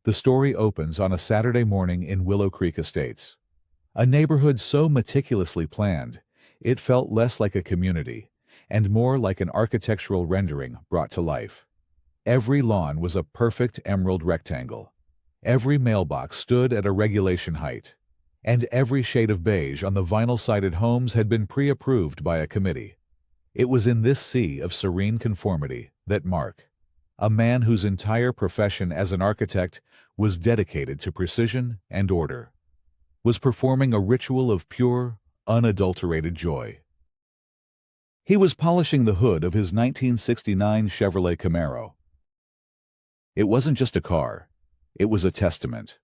The story opens on a Saturday morning in Willow Creek Estates. A neighborhood so meticulously planned, it felt less like a community and more like an architectural rendering brought to life. Every lawn was a perfect emerald rectangle. Every mailbox stood at a regulation height, and every shade of beige on the vinyl-sided homes had been pre-approved by a committee. It was in this sea of serene conformity that Mark, a man whose entire profession as an architect was dedicated to precision and order, was performing a ritual of pure, unadulterated joy. He was polishing the hood of his 1969 Chevrolet Camaro. It wasn't just a car, it was a testament,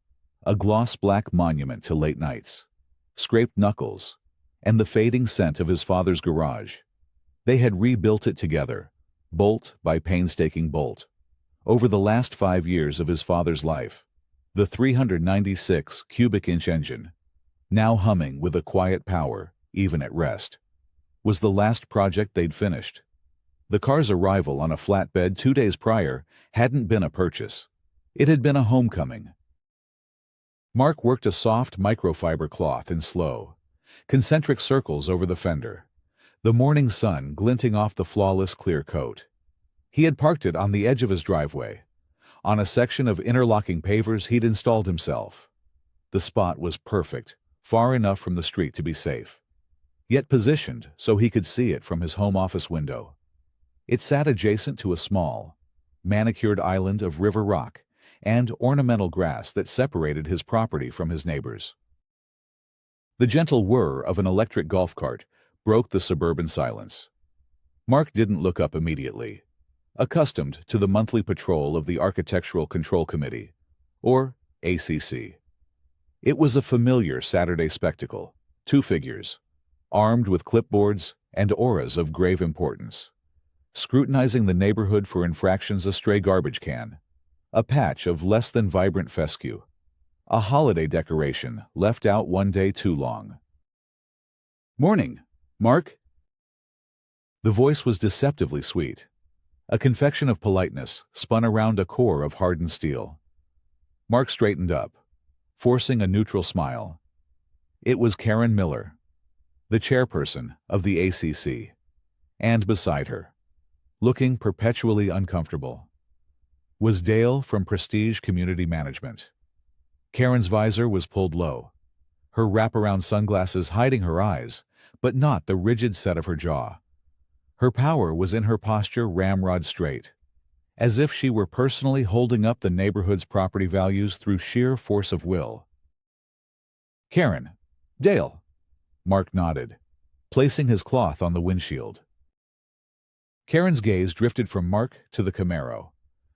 a gloss-black monument to late nights, scraped knuckles, and the fading scent of his father's garage. They had rebuilt it together, bolt by painstaking bolt, over the last 5 years of his father's life. The 396 cubic inch engine, now humming with a quiet power, even at rest, was the last project they'd finished. The car's arrival on a flatbed 2 days prior hadn't been a purchase. It had been a homecoming. Mark worked a soft microfiber cloth in slow, concentric circles over the fender, the morning sun glinting off the flawless clear coat. He had parked it on the edge of his driveway, on a section of interlocking pavers he'd installed himself. The spot was perfect, far enough from the street to be safe, yet positioned so he could see it from his home office window. It sat adjacent to a small, manicured island of river rock and ornamental grass that separated his property from his neighbors. The gentle whir of an electric golf cart broke the suburban silence. Mark didn't look up immediately, accustomed to the monthly patrol of the Architectural Control Committee, or ACC. It was a familiar Saturday spectacle, 2 figures, armed with clipboards and auras of grave importance, scrutinizing the neighborhood for infractions: a stray garbage can, a patch of less than vibrant fescue, a holiday decoration left out 1 day too long. "Morning, Mark." The voice was deceptively sweet, a confection of politeness spun around a core of hardened steel. Mark straightened up, forcing a neutral smile. It was Karen Miller, the chairperson of the ACC, and beside her, looking perpetually uncomfortable, was Dale from Prestige Community Management. Karen's visor was pulled low, her wraparound sunglasses hiding her eyes, but not the rigid set of her jaw. Her power was in her posture ramrod straight, as if she were personally holding up the neighborhood's property values through sheer force of will. "Karen, Dale," Mark nodded, placing his cloth on the windshield. Karen's gaze drifted from Mark to the Camaro.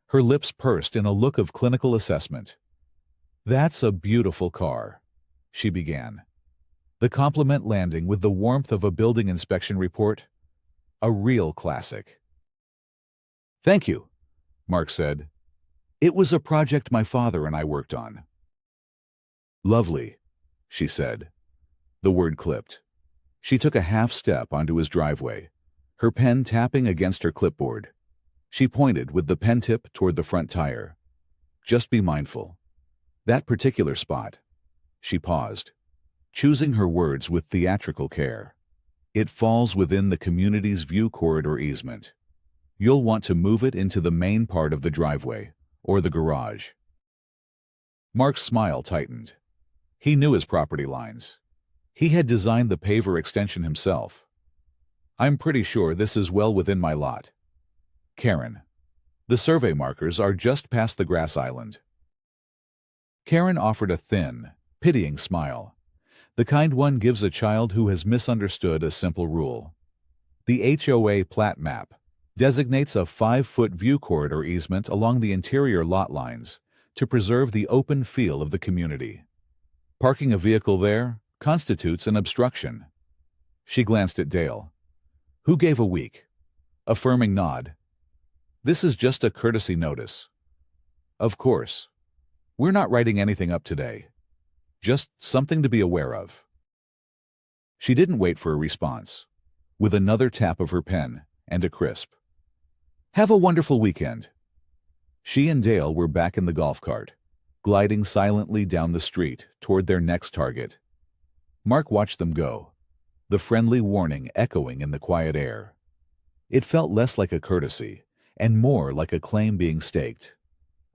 Her lips pursed in a look of clinical assessment. "That's a beautiful car," she began, the compliment landing with the warmth of a building inspection report. "A real classic." "Thank you," Mark said. "It was a project my father and I worked on." "Lovely," she said. The word clipped. She took a half step onto his driveway, her pen tapping against her clipboard. She pointed with the pen tip toward the front tire. "Just be mindful. That particular spot." She paused, choosing her words with theatrical care. "It falls within the community's view corridor easement. You'll want to move it into the main part of the driveway, or the garage." Mark's smile tightened. He knew his property lines. He had designed the paver extension himself. "I'm pretty sure this is well within my lot. Karen, the survey markers are just past the grass island." Karen offered a thin, pitying smile, the kind one gives a child who has misunderstood a simple rule. The HOA plat map designates a 5-foot view corridor easement along the interior lot lines to preserve the open feel of the community. Parking a vehicle there constitutes an obstruction. She glanced at Dale, who gave a weak, affirming nod. "This is just a courtesy notice." "Of course. We're not writing anything up today. Just something to be aware of." She didn't wait for a response, with another tap of her pen and a crisp, "Have a wonderful weekend." She and Dale were back in the golf cart, gliding silently down the street toward their next target. Mark watched them go, the friendly warning echoing in the quiet air. It felt less like a courtesy and more like a claim being staked,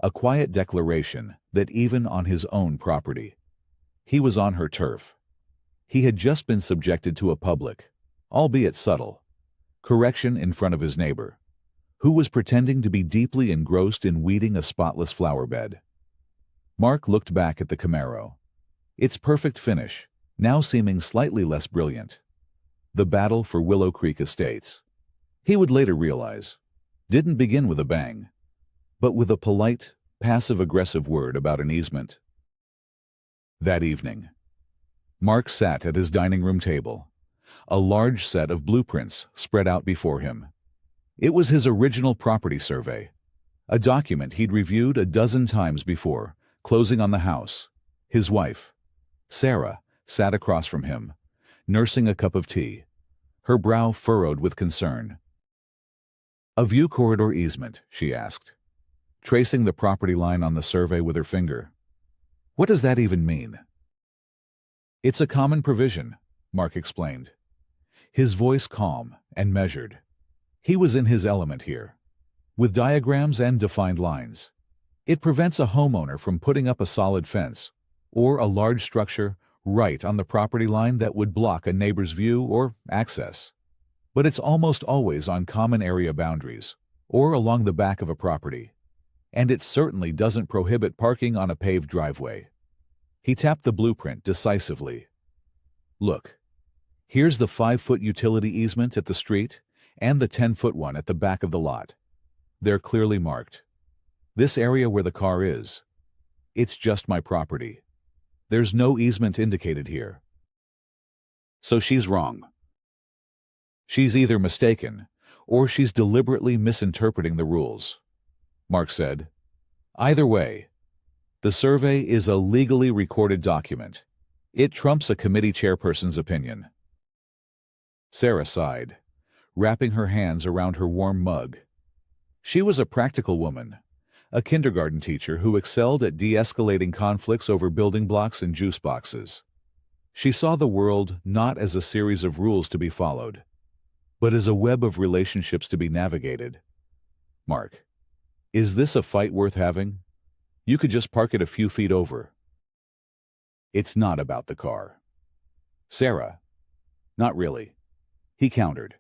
a quiet declaration that even on his own property, he was on her turf. He had just been subjected to a public, albeit subtle, correction in front of his neighbor, who was pretending to be deeply engrossed in weeding a spotless flower bed. Mark looked back at the Camaro, its perfect finish now seeming slightly less brilliant. The battle for Willow Creek Estates, he would later realize, didn't begin with a bang, but with a polite, passive-aggressive word about an easement. That evening, Mark sat at his dining room table, a large set of blueprints spread out before him. It was his original property survey, a document he'd reviewed a dozen times before closing on the house. His wife, Sarah, sat across from him, nursing a cup of tea, her brow furrowed with concern. "A view corridor easement," she asked, tracing the property line on the survey with her finger. "What does that even mean?" "It's a common provision," Mark explained, his voice calm and measured. He was in his element here, with diagrams and defined lines. It prevents a homeowner from putting up a solid fence or a large structure right on the property line that would block a neighbor's view or access. But it's almost always on common area boundaries or along the back of a property, and it certainly doesn't prohibit parking on a paved driveway. He tapped the blueprint decisively. "Look, here's the 5-foot utility easement at the street and the 10-foot one at the back of the lot. They're clearly marked. This area where the car is, it's just my property. There's no easement indicated here." So she's wrong. She's either mistaken or she's deliberately misinterpreting the rules, Mark said. Either way, the survey is a legally recorded document. It trumps a committee chairperson's opinion. Sarah sighed, wrapping her hands around her warm mug. She was a practical woman, a kindergarten teacher who excelled at de-escalating conflicts over building blocks and juice boxes. She saw the world not as a series of rules to be followed, but as a web of relationships to be navigated. "Mark, is this a fight worth having? You could just park it a few feet over." "It's not about the car." "Sarah, not really," he countered.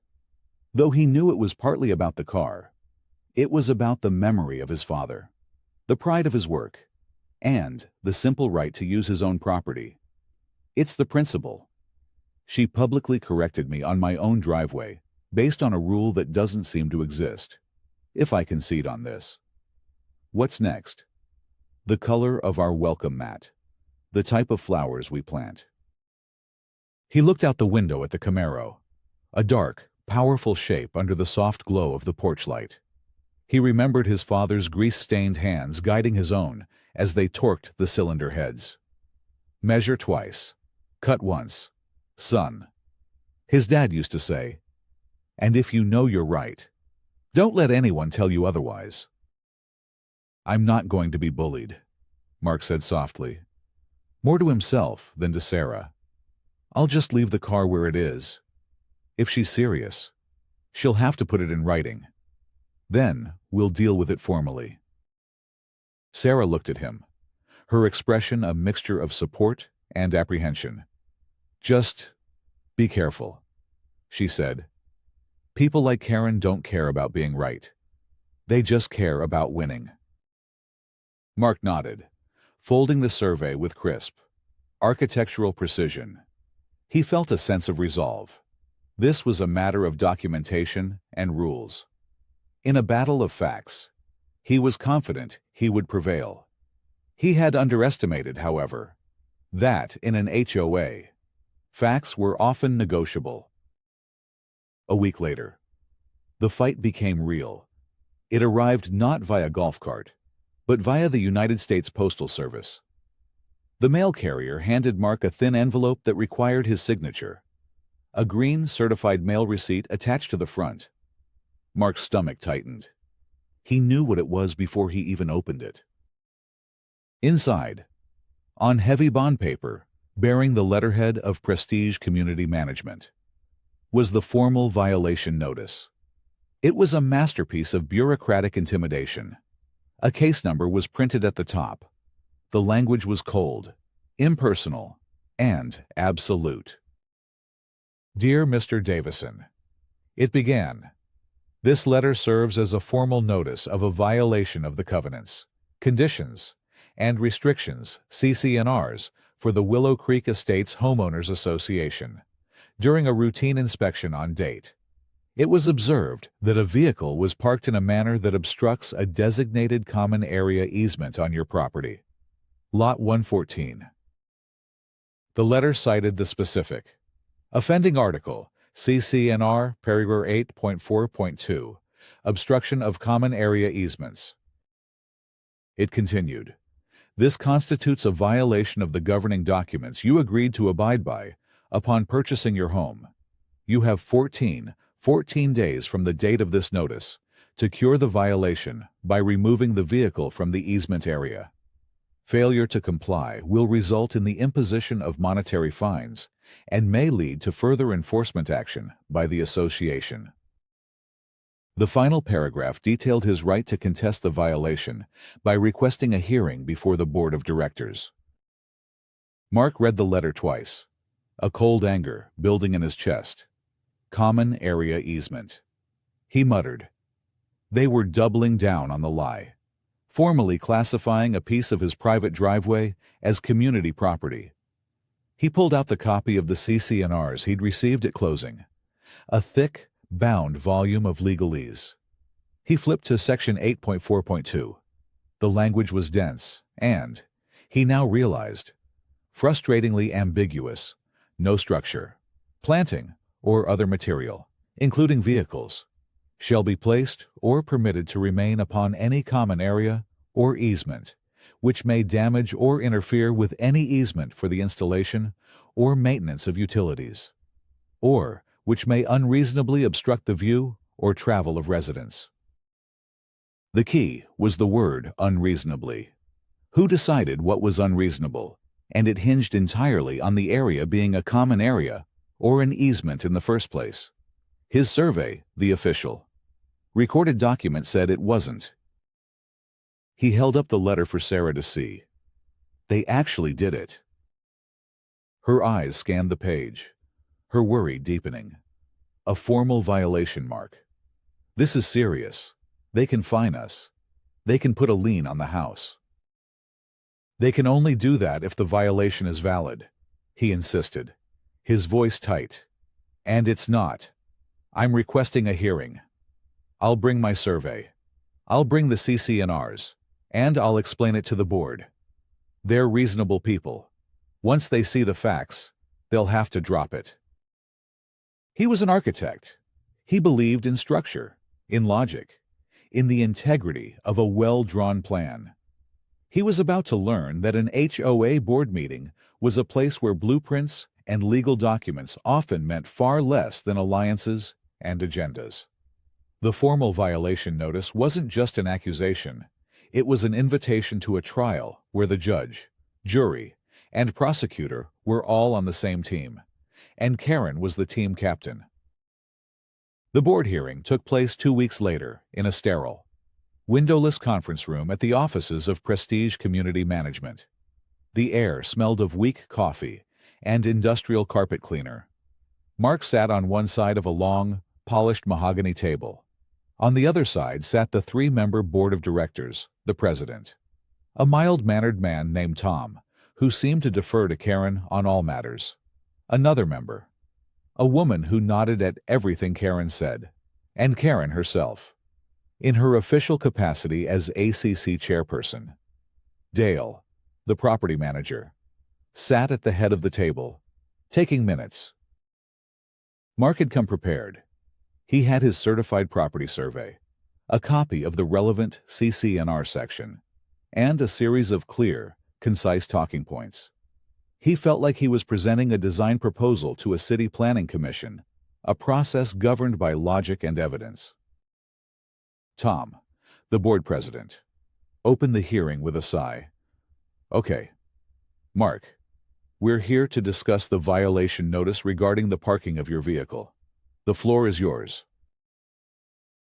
Though he knew it was partly about the car, it was about the memory of his father, the pride of his work, and the simple right to use his own property. "It's the principle. She publicly corrected me on my own driveway based on a rule that doesn't seem to exist. If I concede on this, what's next? The color of our welcome mat, the type of flowers we plant." He looked out the window at the Camaro, a dark, powerful shape under the soft glow of the porch light. He remembered his father's grease-stained hands guiding his own as they torqued the cylinder heads. "Measure twice, cut once, son," his dad used to say. "And if you know you're right, don't let anyone tell you otherwise." "I'm not going to be bullied," Mark said softly, more to himself than to Sarah. "I'll just leave the car where it is. If she's serious, she'll have to put it in writing. Then we'll deal with it formally." Sarah looked at him, her expression a mixture of support and apprehension. "Just be careful," she said. "People like Karen don't care about being right. They just care about winning." Mark nodded, folding the survey with crisp, architectural precision. He felt a sense of resolve. This was a matter of documentation and rules. In a battle of facts, he was confident he would prevail. He had underestimated, however, that in an HOA, facts were often negotiable. A week later, the fight became real. It arrived not via golf cart, but via the United States Postal Service. The mail carrier handed Mark a thin envelope that required his signature, a green certified mail receipt attached to the front. Mark's stomach tightened. He knew what it was before he even opened it. Inside, on heavy bond paper, bearing the letterhead of Prestige Community Management, was the formal violation notice. It was a masterpiece of bureaucratic intimidation. A case number was printed at the top. The language was cold, impersonal, and absolute. Dear Mr. Davison, it began. This letter serves as a formal notice of a violation of the covenants, conditions, and restrictions (CC&Rs) for the Willow Creek Estates Homeowners Association. During a routine inspection on date, it was observed that a vehicle was parked in a manner that obstructs a designated common area easement on your property. Lot 114. The letter cited the specific offending article, CC&R, paragraph 8.4.2, obstruction of common area easements. It continued, this constitutes a violation of the governing documents you agreed to abide by upon purchasing your home. You have 14 days from the date of this notice to cure the violation by removing the vehicle from the easement area. Failure to comply will result in the imposition of monetary fines and may lead to further enforcement action by the association. The final paragraph detailed his right to contest the violation by requesting a hearing before the board of directors. Mark read the letter twice, a cold anger building in his chest. Common area easement. He muttered. They were doubling down on the lie, formally classifying a piece of his private driveway as community property. He pulled out the copy of the CC&Rs he'd received at closing, a thick, bound volume of legalese. He flipped to section 8.4.2. The language was dense and, he now realized, frustratingly ambiguous. No structure, planting, or other material, including vehicles, shall be placed or permitted to remain upon any common area or easement, which may damage or interfere with any easement for the installation or maintenance of utilities, or which may unreasonably obstruct the view or travel of residents. The key was the word unreasonably. Who decided what was unreasonable? And it hinged entirely on the area being a common area or an easement in the first place. His survey, the official, recorded document said it wasn't. He held up the letter for Sarah to see. They actually did it. Her eyes scanned the page, her worry deepening. A formal violation, Mark. This is serious. They can fine us. They can put a lien on the house. They can only do that if the violation is valid, he insisted, his voice tight. And it's not. I'm requesting a hearing. I'll bring my survey. I'll bring the CC&Rs, and I'll explain it to the board. They're reasonable people. Once they see the facts, they'll have to drop it. He was an architect. He believed in structure, in logic, in the integrity of a well-drawn plan. He was about to learn that an HOA board meeting was a place where blueprints and legal documents often meant far less than alliances and agendas. The formal violation notice wasn't just an accusation. It was an invitation to a trial where the judge, jury, and prosecutor were all on the same team, and Karen was the team captain. The board hearing took place 2 weeks later in a sterile, windowless conference room at the offices of Prestige Community Management. The air smelled of weak coffee and industrial carpet cleaner. Mark sat on one side of a long, polished mahogany table. On the other side sat the 3-member board of directors, the president, a mild-mannered man named Tom, who seemed to defer to Karen on all matters. Another member, a woman who nodded at everything Karen said, and Karen herself, in her official capacity as ACC chairperson. Dale, the property manager, sat at the head of the table, taking minutes. Mark had come prepared. He had his certified property survey, a copy of the relevant CC&R section, and a series of clear, concise talking points. He felt like he was presenting a design proposal to a city planning commission, a process governed by logic and evidence. Tom, the board president, opened the hearing with a sigh. Okay. Mark, we're here to discuss the violation notice regarding the parking of your vehicle. The floor is yours.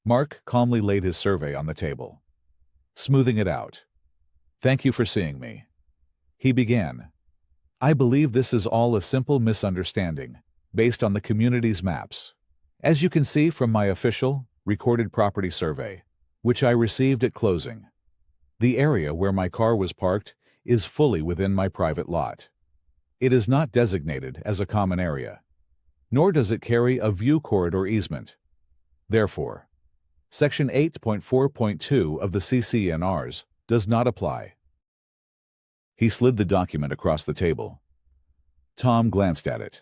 Mark calmly laid his survey on the table, smoothing it out. Thank you for seeing me. He began. I believe this is all a simple misunderstanding, based on the community's maps. As you can see from my official, recorded property survey, which I received at closing, the area where my car was parked is fully within my private lot. It is not designated as a common area, nor does it carry a view corridor easement. Therefore, Section 8.4.2 of the CC&Rs does not apply. He slid the document across the table. Tom glanced at it.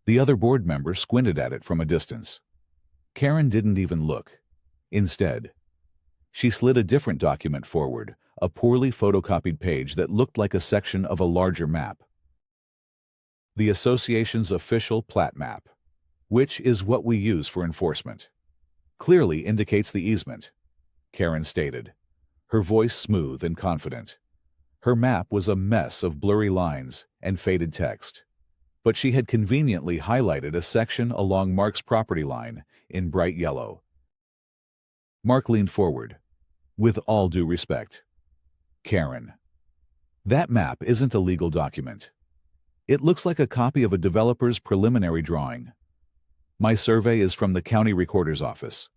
The other board member squinted at it from a distance. Karen didn't even look. Instead, she slid a different document forward, a poorly photocopied page that looked like a section of a larger map. The association's official plat map, which is what we use for enforcement, clearly indicates the easement, Karen stated, her voice smooth and confident. Her map was a mess of blurry lines and faded text, but she had conveniently highlighted a section along Mark's property line in bright yellow. Mark leaned forward. With all due respect, Karen, that map isn't a legal document. It looks like a copy of a developer's preliminary drawing. My survey is from the county recorder's office.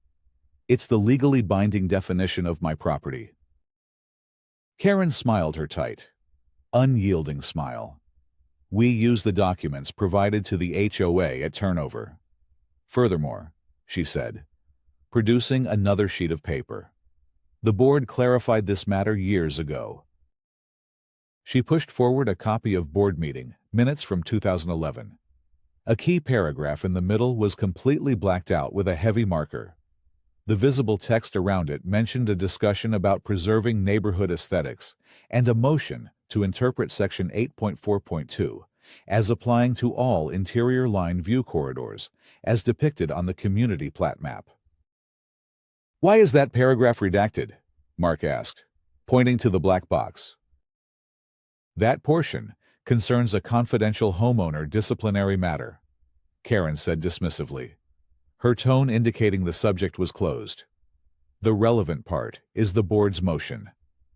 It's the legally binding definition of my property. Karen smiled her tight, unyielding smile. We use the documents provided to the HOA at turnover. Furthermore, she said, producing another sheet of paper, the board clarified this matter years ago. She pushed forward a copy of board meeting minutes from 2011. A key paragraph in the middle was completely blacked out with a heavy marker. The visible text around it mentioned a discussion about preserving neighborhood aesthetics and a motion to interpret Section 8.4.2 as applying to all interior line view corridors as depicted on the community plat map. Why is that paragraph redacted? Mark asked, pointing to the black box. That portion concerns a confidential homeowner disciplinary matter, Karen said dismissively, her tone indicating the subject was closed. The relevant part is the board's motion,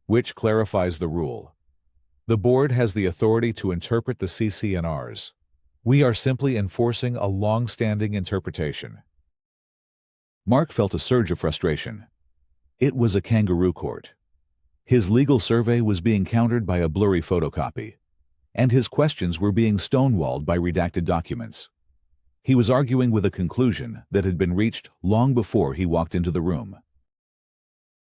which clarifies the rule. The board has the authority to interpret the CC&Rs. We are simply enforcing a long-standing interpretation. Mark felt a surge of frustration. It was a kangaroo court. His legal survey was being countered by a blurry photocopy, and his questions were being stonewalled by redacted documents. He was arguing with a conclusion that had been reached long before he walked into the room.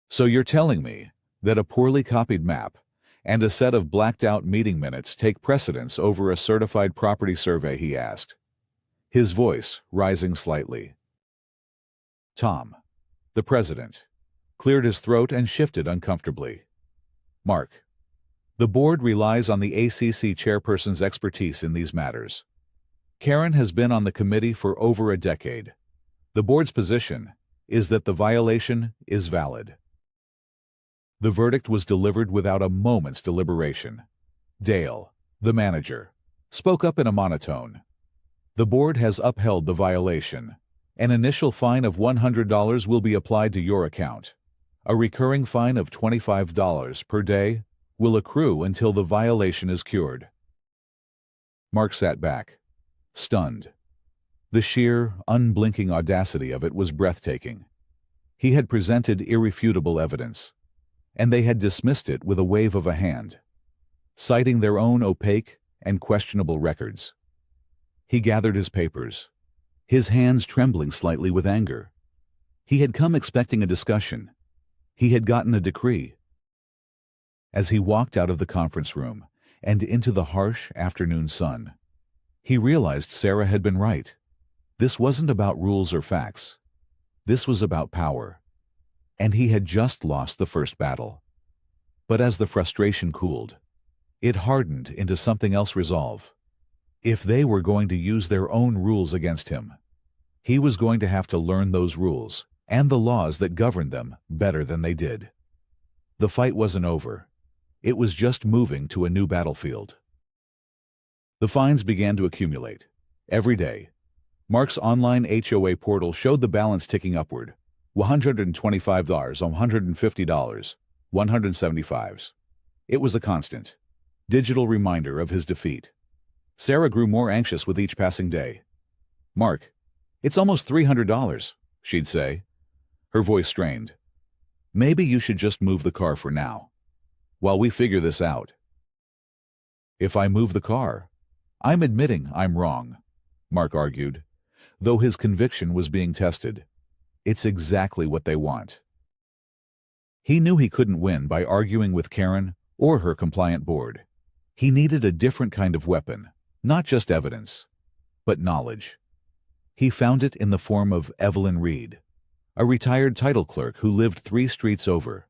So you're telling me that a poorly copied map and a set of blacked-out meeting minutes take precedence over a certified property survey, he asked, his voice rising slightly. Tom, the president, cleared his throat and shifted uncomfortably. Mark, the board relies on the ACC chairperson's expertise in these matters. Karen has been on the committee for over a decade. The board's position is that the violation is valid. The verdict was delivered without a moment's deliberation. Dale, the manager, spoke up in a monotone. The board has upheld the violation. An initial fine of $100 will be applied to your account. A recurring fine of $25 per day will accrue until the violation is cured. Mark sat back, stunned. The sheer, unblinking audacity of it was breathtaking. He had presented irrefutable evidence, and they had dismissed it with a wave of a hand, citing their own opaque and questionable records. He gathered his papers, his hands trembling slightly with anger. He had come expecting a discussion. He had gotten a decree. As he walked out of the conference room and into the harsh afternoon sun, he realized Sarah had been right. This wasn't about rules or facts. This was about power. And he had just lost the first battle. But as the frustration cooled, it hardened into something else: resolve. If they were going to use their own rules against him, he was going to have to learn those rules and the laws that governed them better than they did. The fight wasn't over, It was just moving to a new battlefield. The fines began to accumulate. Every day, Mark's online HOA portal showed the balance ticking upward. $125, $150, $175. It was a constant, digital reminder of his defeat. Sarah grew more anxious with each passing day. "Mark, it's almost $300, she'd say. Her voice strained. "Maybe you should just move the car for now, while we figure this out." "If I move the car, I'm admitting I'm wrong," Mark argued, though his conviction was being tested. It's exactly what they want. He knew he couldn't win by arguing with Karen or her compliant board. He needed a different kind of weapon, not just evidence, but knowledge. He found it in the form of Evelyn Reed, a retired title clerk who lived 3 streets over.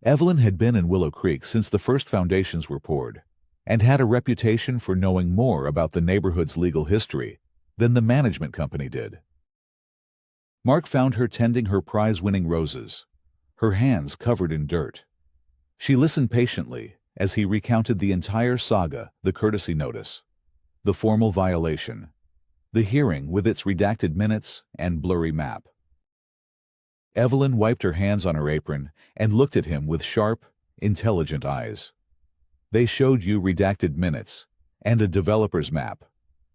Evelyn had been in Willow Creek since the first foundations were poured, and had a reputation for knowing more about the neighborhood's legal history than the management company did. Mark found her tending her prize-winning roses, her hands covered in dirt. She listened patiently as he recounted the entire saga, the courtesy notice, the formal violation, the hearing with its redacted minutes and blurry map. Evelyn wiped her hands on her apron and looked at him with sharp, intelligent eyes. "They showed you redacted minutes and a developer's map."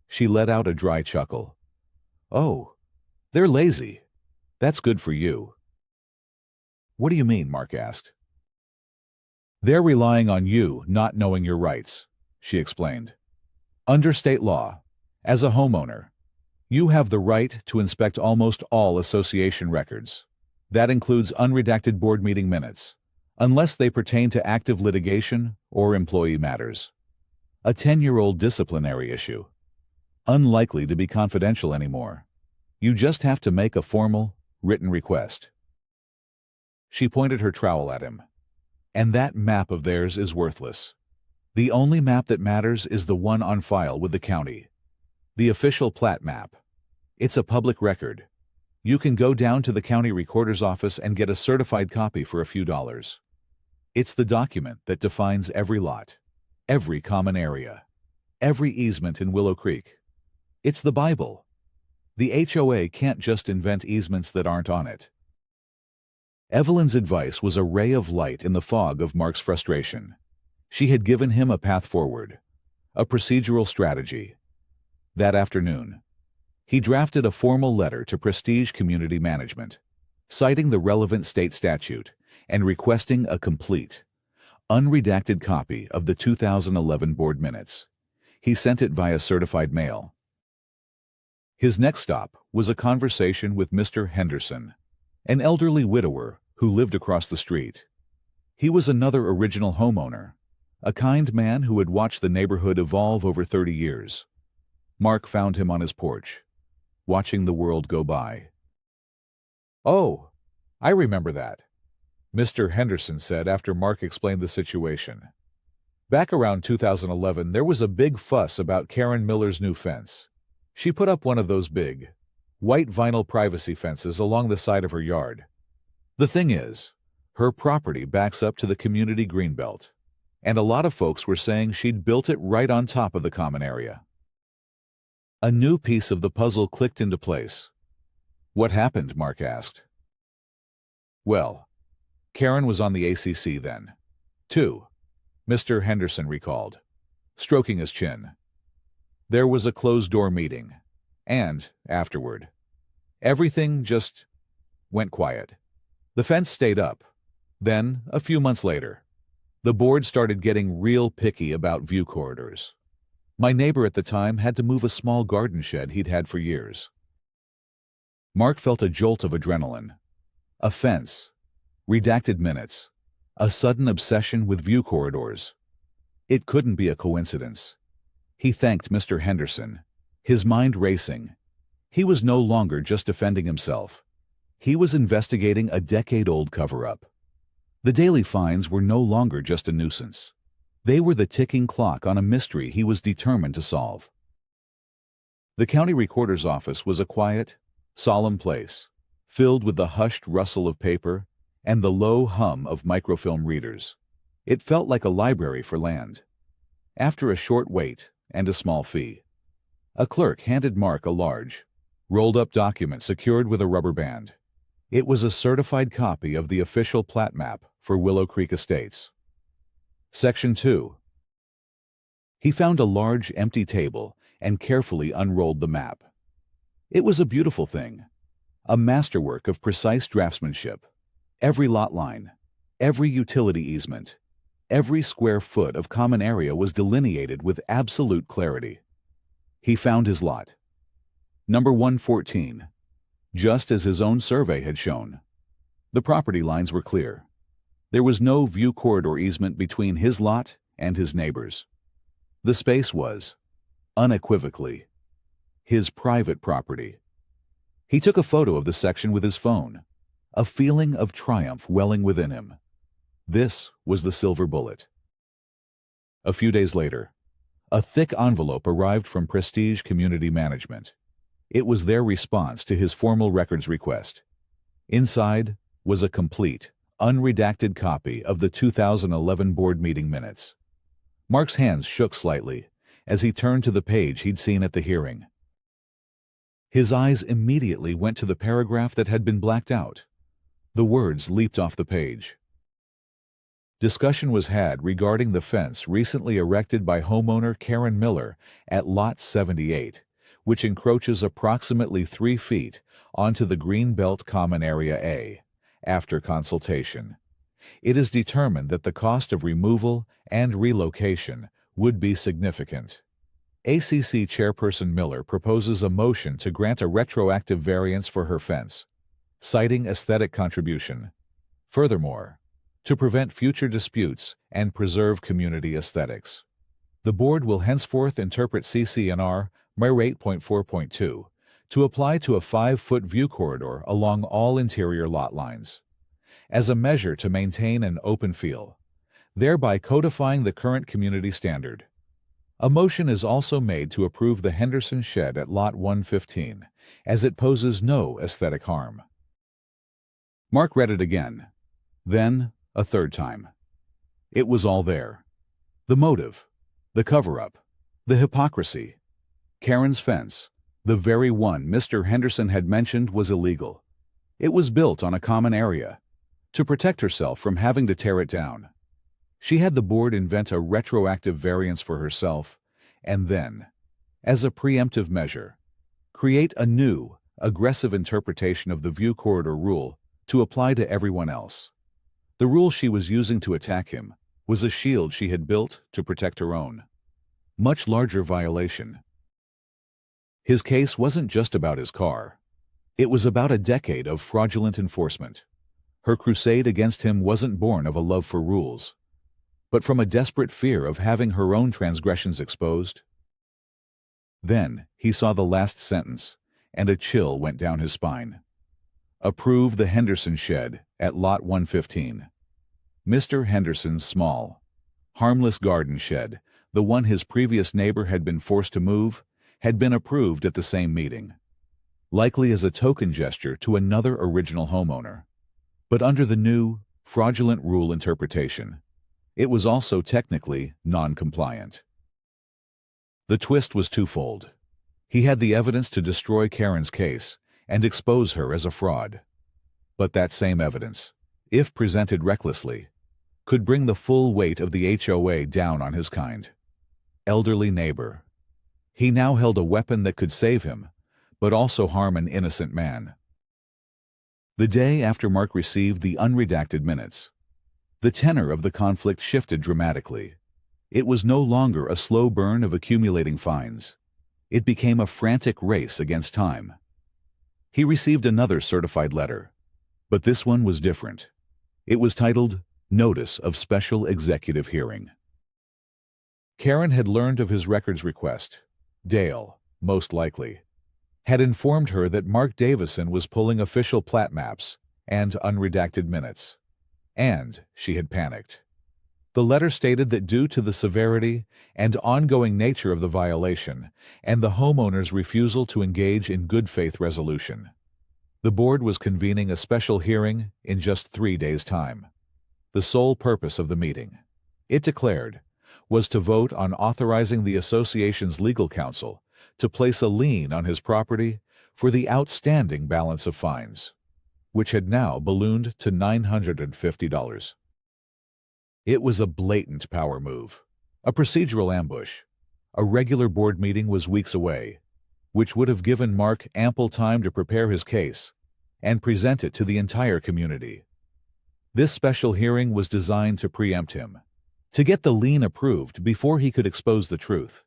She let out a dry chuckle. "Oh, they're lazy. That's good for you." "What do you mean?" Mark asked. "They're relying on you not knowing your rights," she explained. "Under state law, as a homeowner, you have the right to inspect almost all association records. That includes unredacted board meeting minutes, unless they pertain to active litigation or employee matters. A 10-year-old disciplinary issue. Unlikely to be confidential anymore. You just have to make a formal, written request." She pointed her trowel at him. "And that map of theirs is worthless. The only map that matters is the one on file with the county. The official plat map. It's a public record. You can go down to the county recorder's office and get a certified copy for a few dollars. It's the document that defines every lot, every common area, every easement in Willow Creek. It's the Bible. The HOA can't just invent easements that aren't on it." Evelyn's advice was a ray of light in the fog of Mark's frustration. She had given him a path forward, a procedural strategy. That afternoon, he drafted a formal letter to Prestige Community Management, citing the relevant state statute and requesting a complete, unredacted copy of the 2011 board minutes. He sent it via certified mail. His next stop was a conversation with Mr. Henderson, an elderly widower who lived across the street. He was another original homeowner, a kind man who had watched the neighborhood evolve over 30 years. Mark found him on his porch, watching the world go by. "Oh, I remember that," Mr. Henderson said after Mark explained the situation. "Back around 2011, there was a big fuss about Karen Miller's new fence. She put up one of those big, white vinyl privacy fences along the side of her yard. The thing is, her property backs up to the community greenbelt, and a lot of folks were saying she'd built it right on top of the common area." A new piece of the puzzle clicked into place. "What happened?" Mark asked. "Well, Karen was on the ACC then, too," Mr. Henderson recalled, stroking his chin. "There was a closed-door meeting, and, afterward, everything just went quiet. The fence stayed up. Then, a few months later, the board started getting real picky about view corridors. My neighbor at the time had to move a small garden shed he'd had for years." Mark felt a jolt of adrenaline. A fence, redacted minutes, a sudden obsession with view corridors. It couldn't be a coincidence. He thanked Mr. Henderson, his mind racing. He was no longer just defending himself. He was investigating a decade-old cover-up. The daily fines were no longer just a nuisance. They were the ticking clock on a mystery he was determined to solve. The county recorder's office was a quiet, solemn place, filled with the hushed rustle of paper and the low hum of microfilm readers. It felt like a library for land. After a short wait and a small fee, a clerk handed Mark a large, rolled-up document secured with a rubber band. It was a certified copy of the official plat map for Willow Creek Estates. Section 2. He found a large empty table and carefully unrolled the map. It was a beautiful thing, a masterwork of precise draftsmanship. Every lot line, every utility easement, every square foot of common area was delineated with absolute clarity. He found his lot. Number 114, just as his own survey had shown. The property lines were clear. There was no view corridor easement between his lot and his neighbor's. The space was, unequivocally, his private property. He took a photo of the section with his phone, a feeling of triumph welling within him. This was the silver bullet. A few days later, a thick envelope arrived from Prestige Community Management. It was their response to his formal records request. Inside was a complete, unredacted copy of the 2011 board meeting minutes. Mark's hands shook slightly as he turned to the page he'd seen at the hearing. His eyes immediately went to the paragraph that had been blacked out. The words leaped off the page. Discussion was had regarding the fence recently erected by homeowner Karen Miller at Lot 78, which encroaches approximately 3 feet onto the Greenbelt Common Area A. After consultation, it is determined that the cost of removal and relocation would be significant. ACC Chairperson Miller proposes a motion to grant a retroactive variance for her fence, citing aesthetic contribution. Furthermore, to prevent future disputes and preserve community aesthetics, the board will henceforth interpret CC&R MIR 8.4.2 to apply to a 5-foot view corridor along all interior lot lines, as a measure to maintain an open feel, thereby codifying the current community standard. A motion is also made to approve the Henderson shed at Lot 115, as it poses no aesthetic harm. Mark read it again, then a third time. It was all there. The motive, the cover-up, the hypocrisy. Karen's fence, the very one Mr. Henderson had mentioned, was illegal. It was built on a common area, to protect herself from having to tear it down. She had the board invent a retroactive variance for herself, and then, as a preemptive measure, create a new, aggressive interpretation of the view corridor rule to apply to everyone else. The rule she was using to attack him was a shield she had built to protect her own. Much larger violation. His case wasn't just about his car. It was about a decade of fraudulent enforcement. Her crusade against him wasn't born of a love for rules, but from a desperate fear of having her own transgressions exposed. Then he saw the last sentence, and a chill went down his spine. Approve the Henderson shed at Lot 115. Mr. Henderson's small, harmless garden shed, the one his previous neighbor had been forced to move, had been approved at the same meeting, likely as a token gesture to another original homeowner. But under the new, fraudulent rule interpretation, it was also technically non-compliant. The twist was twofold. He had the evidence to destroy Karen's case and expose her as a fraud. But that same evidence, if presented recklessly, could bring the full weight of the HOA down on his kind. Elderly neighbor. He now held a weapon that could save him, but also harm an innocent man. The day after Mark received the unredacted minutes, the tenor of the conflict shifted dramatically. It was no longer a slow burn of accumulating fines. It became a frantic race against time. He received another certified letter, but this one was different. It was titled, Notice of Special Executive Hearing. Karen had learned of his records request. Dale, most likely, had informed her that Mark Davison was pulling official plat maps and unredacted minutes, and she had panicked. The letter stated that due to the severity and ongoing nature of the violation and the homeowner's refusal to engage in good faith resolution, the board was convening a special hearing in just 3 days' time. The sole purpose of the meeting, it declared, was to vote on authorizing the association's legal counsel to place a lien on his property for the outstanding balance of fines, which had now ballooned to $950. It was a blatant power move, a procedural ambush. A regular board meeting was weeks away, which would have given Mark ample time to prepare his case and present it to the entire community. This special hearing was designed to preempt him, to get the lien approved before he could expose the truth.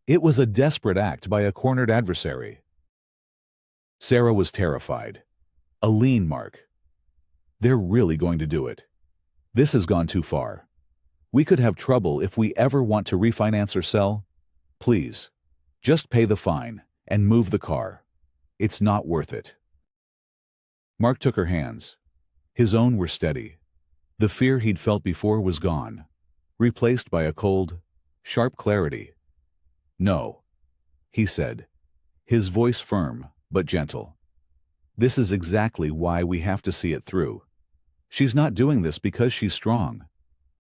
It was a desperate act by a cornered adversary. Sarah was terrified. A lien, Mark. They're really going to do it. This has gone too far. We could have trouble if we ever want to refinance or sell. Please, just pay the fine and move the car. It's not worth it. Mark took her hands. His own were steady. The fear he'd felt before was gone, replaced by a cold, sharp clarity. No, he said, his voice firm but gentle. This is exactly why we have to see it through. She's not doing this because she's strong.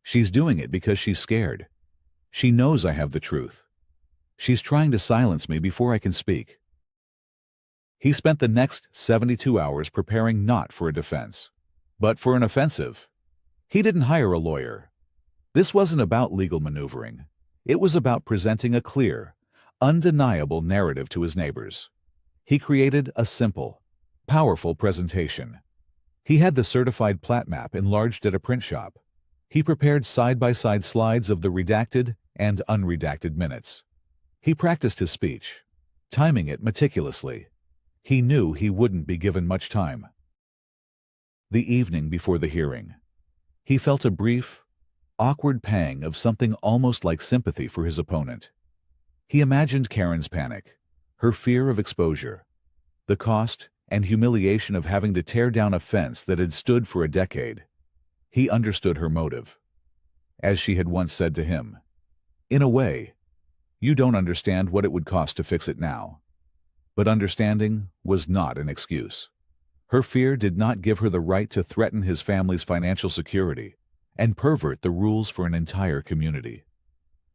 She's doing it because she's scared. She knows I have the truth. She's trying to silence me before I can speak. He spent the next 72 hours preparing not for a defense, but for an offensive. He didn't hire a lawyer. This wasn't about legal maneuvering. It was about presenting a clear, undeniable narrative to his neighbors. He created a simple, powerful presentation. He had the certified plat map enlarged at a print shop. He prepared side-by-side slides of the redacted and unredacted minutes. He practiced his speech, timing it meticulously. He knew he wouldn't be given much time. The evening before the hearing, he felt a brief, awkward pang of something almost like sympathy for his opponent. He imagined Karen's panic, her fear of exposure, the cost and humiliation of having to tear down a fence that had stood for a decade. He understood her motive. As she had once said to him, "In a way, you don't understand what it would cost to fix it now." But understanding was not an excuse. Her fear did not give her the right to threaten his family's financial security and pervert the rules for an entire community.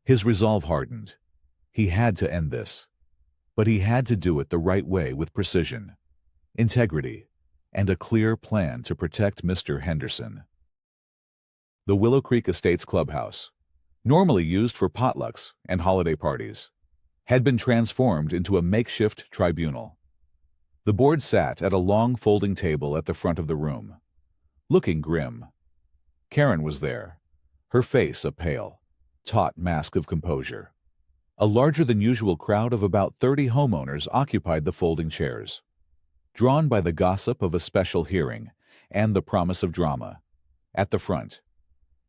His resolve hardened. He had to end this. But he had to do it the right way with precision, integrity, and a clear plan to protect Mr. Henderson. The Willow Creek Estates clubhouse, normally used for potlucks and holiday parties, had been transformed into a makeshift tribunal. The board sat at a long folding table at the front of the room, looking grim. Karen was there, her face a pale, taut mask of composure. A larger-than-usual crowd of about 30 homeowners occupied the folding chairs, drawn by the gossip of a special hearing and the promise of drama. At the front,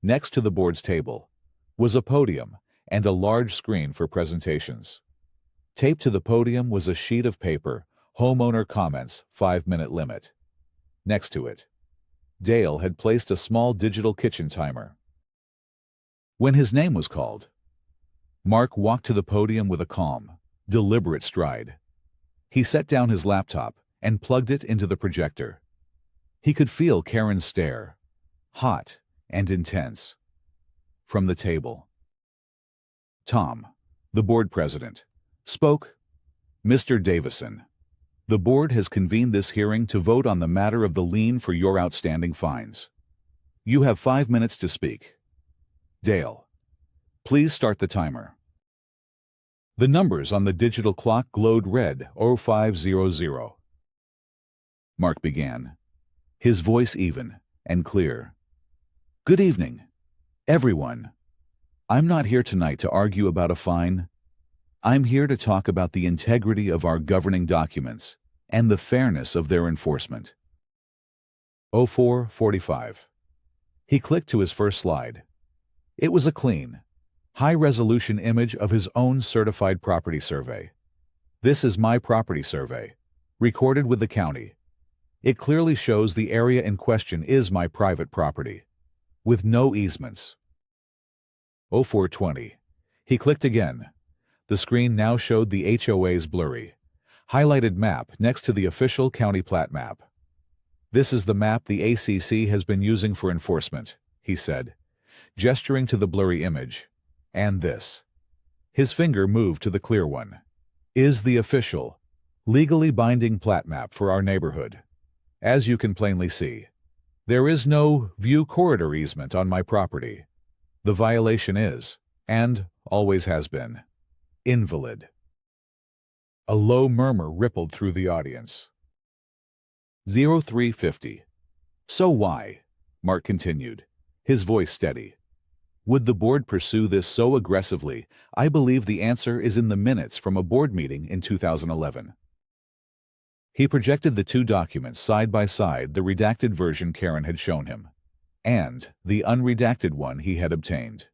next to the board's table, was a podium and a large screen for presentations. Taped to the podium was a sheet of paper, Homeowner Comments, 5-minute limit. Next to it, Dale had placed a small digital kitchen timer. When his name was called, Mark walked to the podium with a calm, deliberate stride. He set down his laptop and plugged it into the projector. He could feel Karen's stare, hot and intense, from the table. Tom, the board president, spoke. "Mr. Davison, the board has convened this hearing to vote on the matter of the lien for your outstanding fines. You have 5 minutes to speak. Dale, please start the timer." The numbers on the digital clock glowed red, 0500. Mark began, his voice even and clear. "Good evening, everyone. I'm not here tonight to argue about a fine. I'm here to talk about the integrity of our governing documents and the fairness of their enforcement." 0445. He clicked to his first slide. It was a clean, high-resolution image of his own certified property survey. "This is my property survey, recorded with the county. It clearly shows the area in question is my private property, with no easements." 0420. He clicked again. The screen now showed the HOA's blurry, highlighted map next to the official county plat map. "This is the map the ACC has been using for enforcement," he said. gesturing to the blurry image. And this. His finger moved to the clear one. Is the official, legally binding plat map for our neighborhood. As you can plainly see, there is no view corridor easement on my property. The violation is, and always has been, invalid. A low murmur rippled through the audience. 0350. So why? Mark continued, his voice steady. Would the board pursue this so aggressively? I believe the answer is in the minutes from a board meeting in 2011. He projected the two documents side by side, the redacted version Karen had shown him, and the unredacted one he had obtained.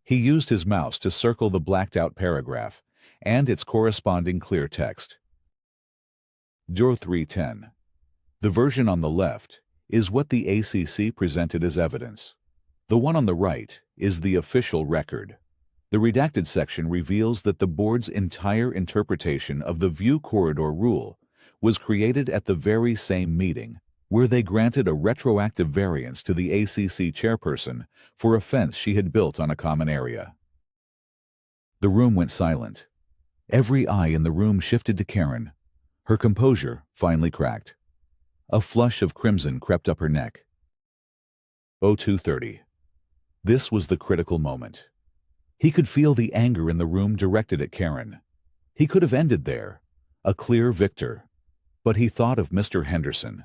He used his mouse to circle the blacked-out paragraph and its corresponding clear text. 0310. The version on the left is what the ACC presented as evidence. The one on the right is the official record. The redacted section reveals that the board's entire interpretation of the view corridor rule was created at the very same meeting where they granted a retroactive variance to the ACC chairperson for a fence she had built on a common area. The room went silent. Every eye in the room shifted to Karen. Her composure finally cracked. A flush of crimson crept up her neck. 0230. This was the critical moment. He could feel the anger in the room directed at Karen. He could have ended there, a clear victor. But he thought of Mr. Henderson.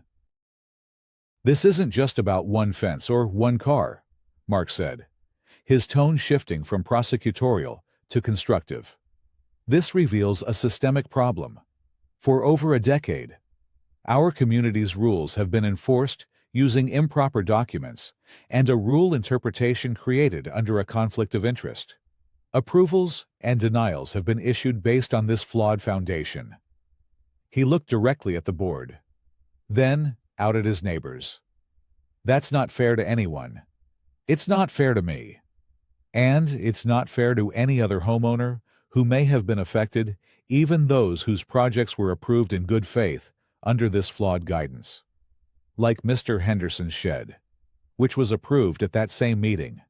This isn't just about one fence or one car, Mark said, his tone shifting from prosecutorial to constructive. This reveals a systemic problem. For over a decade, our community's rules have been enforced using improper documents and a rule interpretation created under a conflict of interest. Approvals and denials have been issued based on this flawed foundation. He looked directly at the board, then out at his neighbors. That's not fair to anyone. It's not fair to me. And it's not fair to any other homeowner who may have been affected, even those whose projects were approved in good faith under this flawed guidance. Like Mr. Henderson's shed, which was approved at that same meeting.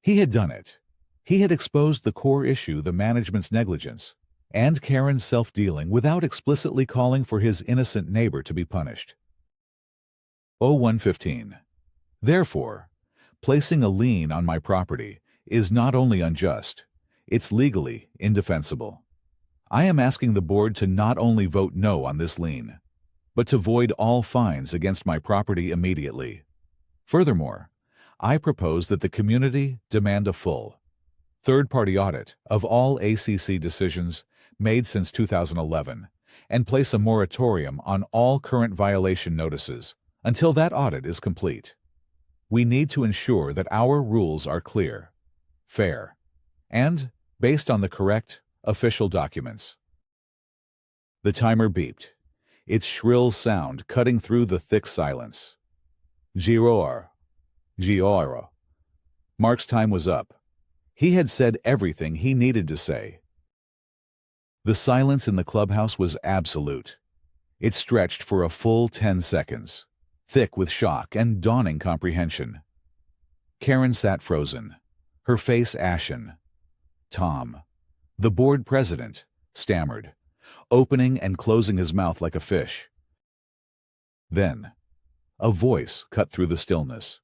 He had done it. He had exposed the core issue, the management's negligence, and Karen's self-dealing without explicitly calling for his innocent neighbor to be punished. 0115. Therefore, placing a lien on my property is not only unjust, it's legally indefensible. I am asking the board to not only vote no on this lien, but to void all fines against my property immediately. Furthermore, I propose that the community demand a full, third-party audit of all ACC decisions made since 2011 and place a moratorium on all current violation notices until that audit is complete. We need to ensure that our rules are clear, fair, and based on the correct, official documents. The timer beeped, its shrill sound cutting through the thick silence. Giroir. Mark's time was up. He had said everything he needed to say. The silence in the clubhouse was absolute. It stretched for a full 10 seconds, thick with shock and dawning comprehension. Karen sat frozen, her face ashen. Tom, the board president, stammered, opening and closing his mouth like a fish. Then, a voice cut through the stillness.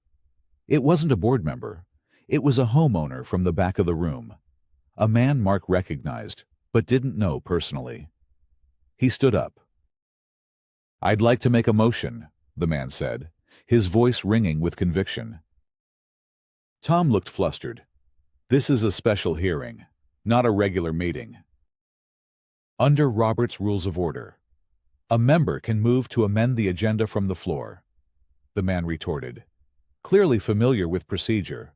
It wasn't a board member. It was a homeowner from the back of the room, a man Mark recognized but didn't know personally. He stood up. I'd like to make a motion, the man said, his voice ringing with conviction. Tom looked flustered. This is a special hearing, not a regular meeting. Under Robert's Rules of Order, a member can move to amend the agenda from the floor, the man retorted, clearly familiar with procedure.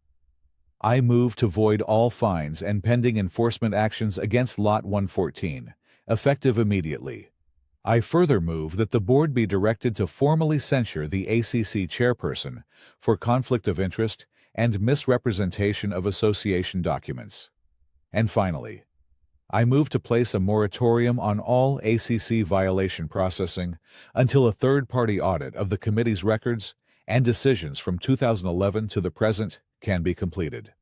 I move to void all fines and pending enforcement actions against Lot 114, effective immediately. I further move that the board be directed to formally censure the ACC chairperson for conflict of interest and misrepresentation of association documents. And finally, I move to place a moratorium on all ACC violation processing until a third-party audit of the committee's records and decisions from 2011 to the present can be completed.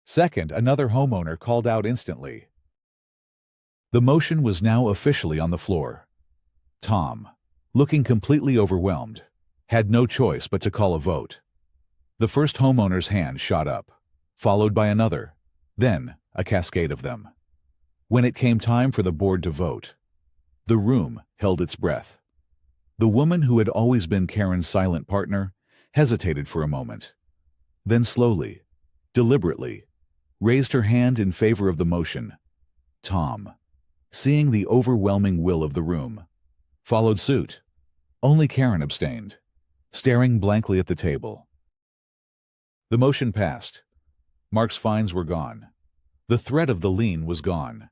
Second, another homeowner called out instantly. The motion was now officially on the floor. Tom, looking completely overwhelmed, had no choice but to call a vote. The first homeowner's hand shot up, followed by another, then a cascade of them. When it came time for the board to vote, the room held its breath. The woman who had always been Karen's silent partner hesitated for a moment, then slowly, deliberately, raised her hand in favor of the motion. Tom, seeing the overwhelming will of the room, followed suit. Only Karen abstained, staring blankly at the table. The motion passed. Mark's fines were gone. The threat of the lien was gone,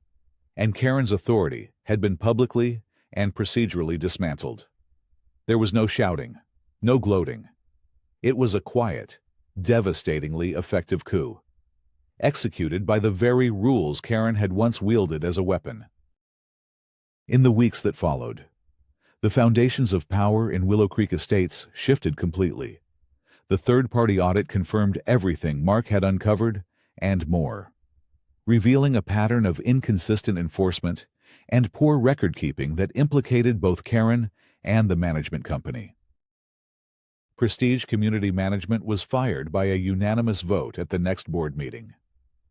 and Karen's authority had been publicly and procedurally dismantled. There was no shouting, no gloating. It was a quiet, devastatingly effective coup, executed by the very rules Karen had once wielded as a weapon. In the weeks that followed, the foundations of power in Willow Creek Estates shifted completely. The third-party audit confirmed everything Mark had uncovered and more, revealing a pattern of inconsistent enforcement and poor record-keeping that implicated both Karen and the management company. Prestige Community Management was fired by a unanimous vote at the next board meeting.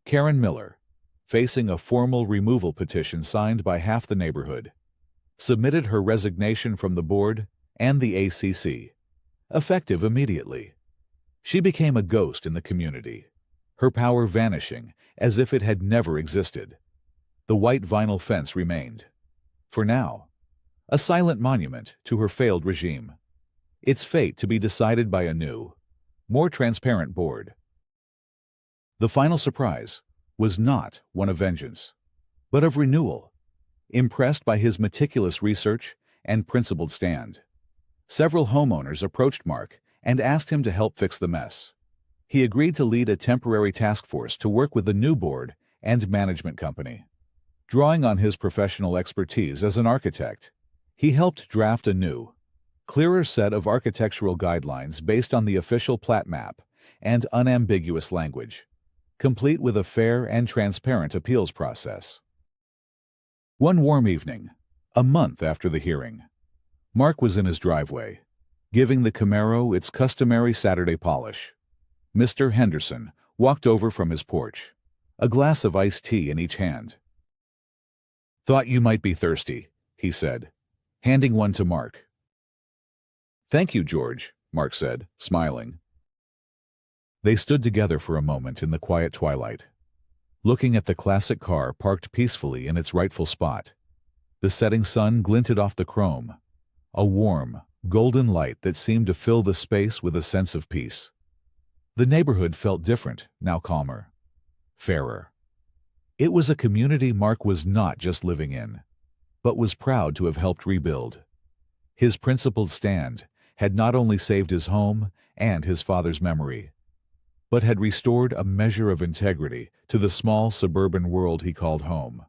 Karen Miller, facing a formal removal petition signed by half the neighborhood, submitted her resignation from the board and the ACC, effective immediately. She became a ghost in the community, her power vanishing as if it had never existed. The white vinyl fence remained, for now, a silent monument to her failed regime, its fate to be decided by a new, more transparent board. The final surprise was not one of vengeance, but of renewal. Impressed by his meticulous research and principled stand, several homeowners approached Mark and asked him to help fix the mess. He agreed to lead a temporary task force to work with the new board and management company. Drawing on his professional expertise as an architect, he helped draft a new, clearer set of architectural guidelines based on the official plat map and unambiguous language, complete with a fair and transparent appeals process. One warm evening, a month after the hearing, Mark was in his driveway, giving the Camaro its customary Saturday polish. Mr. Henderson walked over from his porch, a glass of iced tea in each hand. "Thought you might be thirsty," he said, handing one to Mark. "Thank you, George," Mark said, smiling. They stood together for a moment in the quiet twilight, looking at the classic car parked peacefully in its rightful spot. The setting sun glinted off the chrome, a warm, golden light that seemed to fill the space with a sense of peace. The neighborhood felt different, now calmer, fairer. It was a community Mark was not just living in, but was proud to have helped rebuild. His principled stand had not only saved his home and his father's memory, but had restored a measure of integrity to the small suburban world he called home.